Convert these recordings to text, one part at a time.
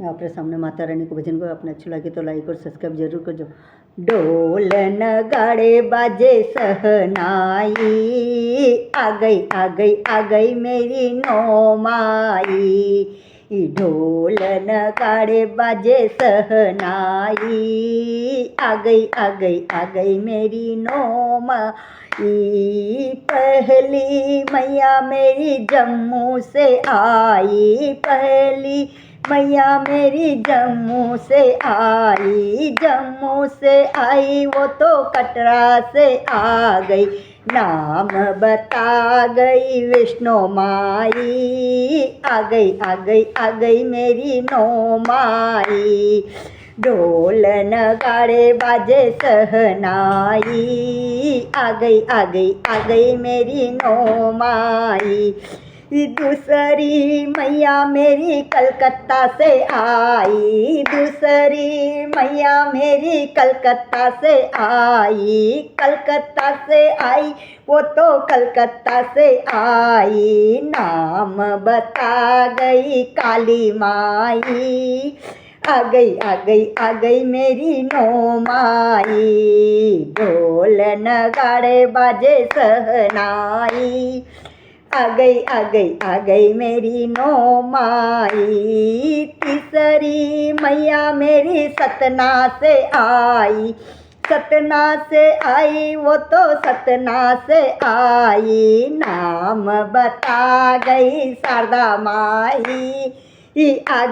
मैं आपके सामने माता रानी को भजन को अपने अच्छा लगे तो लाइक और सब्सक्राइब जरूर करजो। ढोल नगाड़े बाजे सहनाई, आ गई मेरी नौ माई। ढोल नगाड़े बाजे सहनाई, आ गई मेरी नौ माई। पहली मैया मेरी जम्मू से आई, पहली मैया मेरी जम्मू से आई, वो तो कटरा से आ गई, नाम बता गई विष्णु माई। आ गई मेरी नौ माई। ढोल नगाड़े बाजे सहनाई, आ गई मेरी नौ माई। दूसरी मैया मेरी कलकत्ता से आई, दूसरी मैया मेरी कलकत्ता से आई, वो तो कलकत्ता से आई, नाम बता गई काली माई। आ गई मेरी नौ माई। ढोल नगाड़े बाजे सहनाई, आ गई मेरी नौ माई। तीसरी मैया मेरी सतना से आई, वो तो सतना से आई, नाम बता गई शारदा माई। आ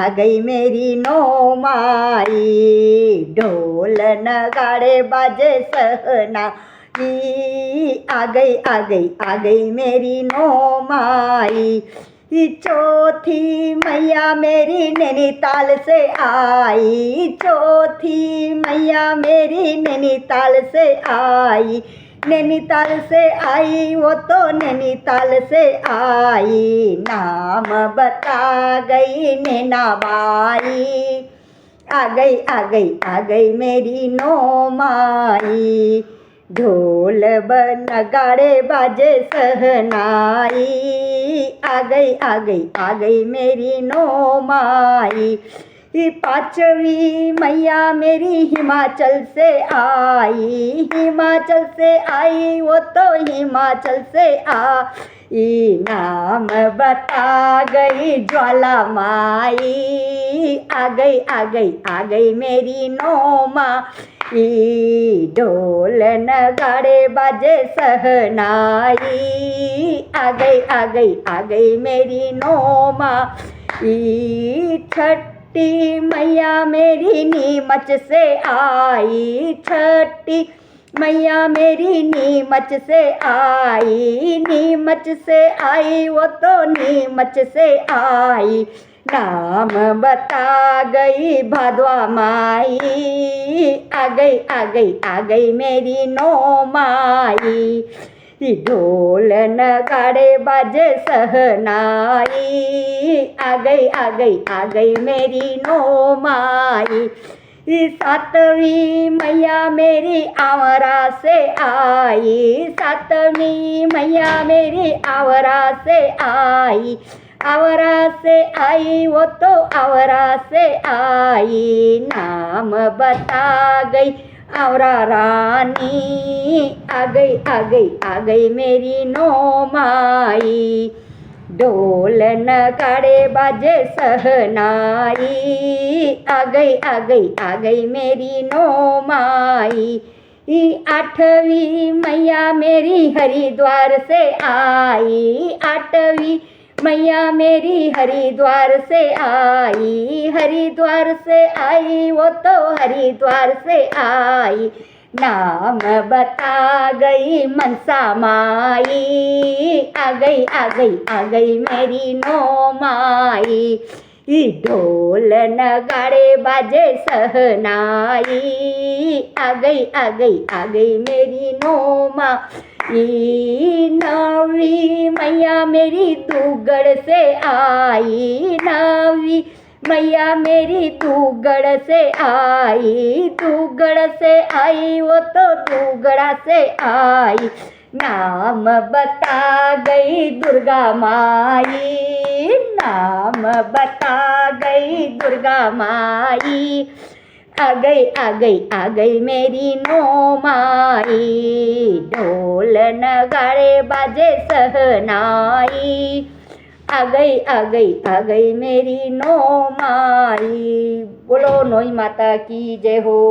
गई मेरी नौ माई। ढोल नगाड़े बाजे सहना, आ गई मेरी नौ माई। चौथी मैया मेरी नैनीताल से आई, चौथी मैया मेरी नैनीताल से आई, वो तो नैनीताल से आई, नाम बता गई नैनाबाई। आ गई मेरी नौ माई। ढोल नगाड़े बाजे सहनाई, आ गई मेरी नौ माई। पांचवी मैया मेरी हिमाचल से आई, वो तो हिमाचल से आई, नाम बता गई ज्वाला माई। आ गई मेरी नौ माई। ढोल नगाड़े बाजे सहनाई, आ गई मेरी नौ माई। छठी मैया मेरी नीमच से आई, छठी मैया मेरी नीमच से आई, वो तो नीमच से आई, नाम बता गई भादवा माई। आ गई मेरी नौ माई। ढोल नगाड़े बाजे सहनाई, आ गई मेरी नौ माई। सातवीं मैया मेरी आवरा से आई, सातवीं मैया मेरी आवरा से आई, वो तो आवरा से आई, नाम बता गई आवरा रानी। आ गई मेरी नौ माई। ढोल नगाड़े बाजे सहनाई, आ गई मेरी नौ माई। आठवीं मैया मेरी हरिद्वार से आई, आठवीं मैया मेरी हरिद्वार से आई, वो तो हरिद्वार से आई, नाम बता गई मनसा माई। आ गई मेरी नौ माई। ढोल नगाड़े बाजे सहनाई, आ गई मेरी नौ माई। नवी मैया मेरी दूगढ़ से आई, नवी मैया मेरी दूगढ़ से आई, वो तो दूगढ़ा से आई, नाम बता गई दुर्गा माई, नाम बता गई दुर्गा माई, आ गई आ गई आ गई मेरी नो माई, ढोल नगाड़े बाजे सहनाई, आ गई मेरी नो माई। बोलो नोई माता की जय हो।